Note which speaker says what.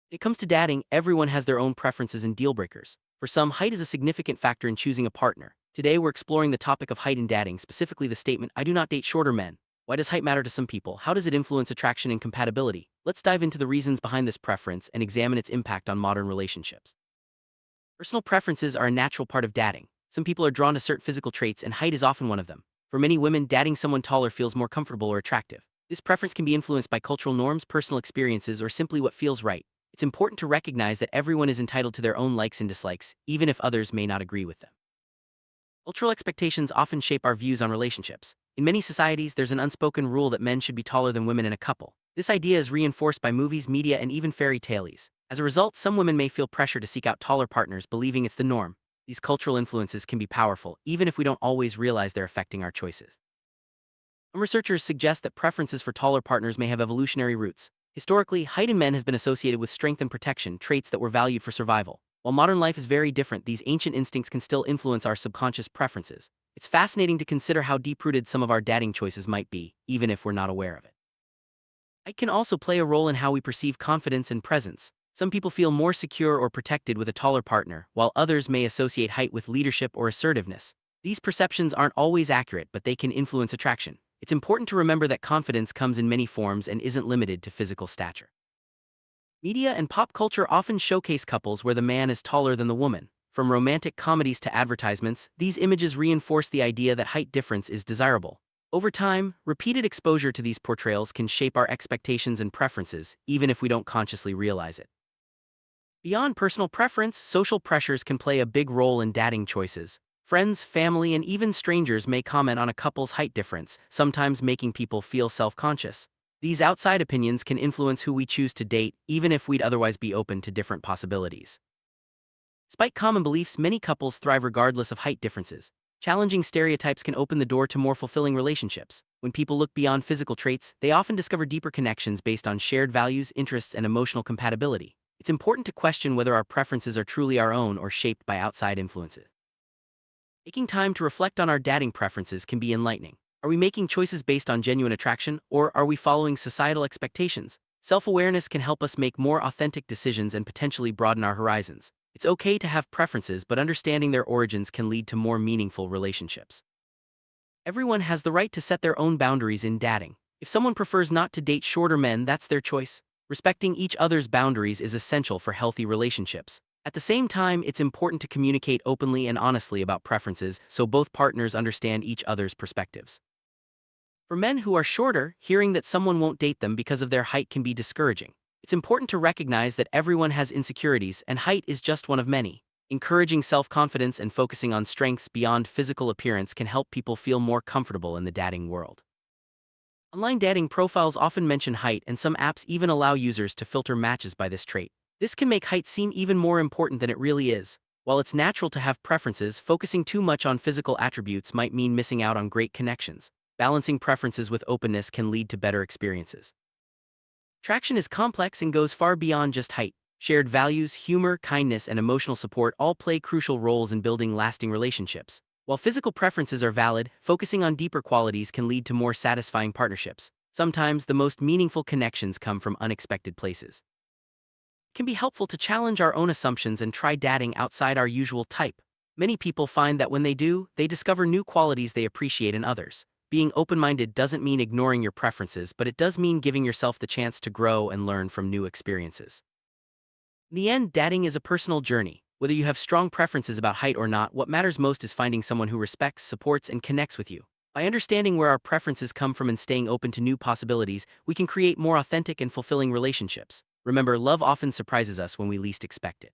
Speaker 1: When it comes to dating, everyone has their own preferences and deal breakers. For some, height is a significant factor in choosing a partner. Today, we're exploring the topic of height in dating, specifically the statement, I do not date shorter men. Why does height matter to some people? How does it influence attraction and compatibility? Let's dive into the reasons behind this preference and examine its impact on modern relationships. Personal preferences are a natural part of dating. Some people are drawn to certain physical traits, and height is often one of them. For many women, dating someone taller feels more comfortable or attractive. This preference can be influenced by cultural norms, personal experiences, or simply what feels right. It's important to recognize that everyone is entitled to their own likes and dislikes, even if others may not agree with them. Cultural expectations often shape our views on relationships. In many societies, there's an unspoken rule that men should be taller than women in a couple. This idea is reinforced by movies, media, and even fairy tales. As a result, some women may feel pressure to seek out taller partners, believing it's the norm. These cultural influences can be powerful, even if we don't always realize they're affecting our choices. Some researchers suggest that preferences for taller partners may have evolutionary roots. Historically, height in men has been associated with strength and protection, traits that were valued for survival. While modern life is very different, these ancient instincts can still influence our subconscious preferences. It's fascinating to consider how deep-rooted some of our dating choices might be, even if we're not aware of it. Height can also play a role in how we perceive confidence and presence. Some people feel more secure or protected with a taller partner, while others may associate height with leadership or assertiveness. These perceptions aren't always accurate, but they can influence attraction. It's important to remember that confidence comes in many forms and isn't limited to physical stature. Media and pop culture often showcase couples where the man is taller than the woman. From romantic comedies to advertisements, these images reinforce the idea that height difference is desirable. Over time, repeated exposure to these portrayals can shape our expectations and preferences, even if we don't consciously realize it. Beyond personal preference, social pressures can play a big role in dating choices. Friends, family, and even strangers may comment on a couple's height difference, sometimes making people feel self-conscious. These outside opinions can influence who we choose to date, even if we'd otherwise be open to different possibilities. Despite common beliefs, many couples thrive regardless of height differences. Challenging stereotypes can open the door to more fulfilling relationships. When people look beyond physical traits, they often discover deeper connections based on shared values, interests, and emotional compatibility. It's important to question whether our preferences are truly our own or shaped by outside influences. Taking time to reflect on our dating preferences can be enlightening. Are we making choices based on genuine attraction, or are we following societal expectations? Self-awareness can help us make more authentic decisions and potentially broaden our horizons. It's okay to have preferences, but understanding their origins can lead to more meaningful relationships. Everyone has the right to set their own boundaries in dating. If someone prefers not to date shorter men, that's their choice. Respecting each other's boundaries is essential for healthy relationships. At the same time, it's important to communicate openly and honestly about preferences so both partners understand each other's perspectives. For men who are shorter, hearing that someone won't date them because of their height can be discouraging. It's important to recognize that everyone has insecurities, and height is just one of many. Encouraging self-confidence and focusing on strengths beyond physical appearance can help people feel more comfortable in the dating world. Online dating profiles often mention height, and some apps even allow users to filter matches by this trait. This can make height seem even more important than it really is. While it's natural to have preferences, focusing too much on physical attributes might mean missing out on great connections. Balancing preferences with openness can lead to better experiences. Attraction is complex and goes far beyond just height. Shared values, humor, kindness, and emotional support all play crucial roles in building lasting relationships. While physical preferences are valid, focusing on deeper qualities can lead to more satisfying partnerships. Sometimes the most meaningful connections come from unexpected places. It can be helpful to challenge our own assumptions and try dating outside our usual type. Many people find that when they do, they discover new qualities they appreciate in others. Being open-minded doesn't mean ignoring your preferences, but it does mean giving yourself the chance to grow and learn from new experiences. In the end, dating is a personal journey. Whether you have strong preferences about height or not, what matters most is finding someone who respects, supports, and connects with you. By understanding where our preferences come from and staying open to new possibilities, we can create more authentic and fulfilling relationships. Remember, love often surprises us when we least expect it.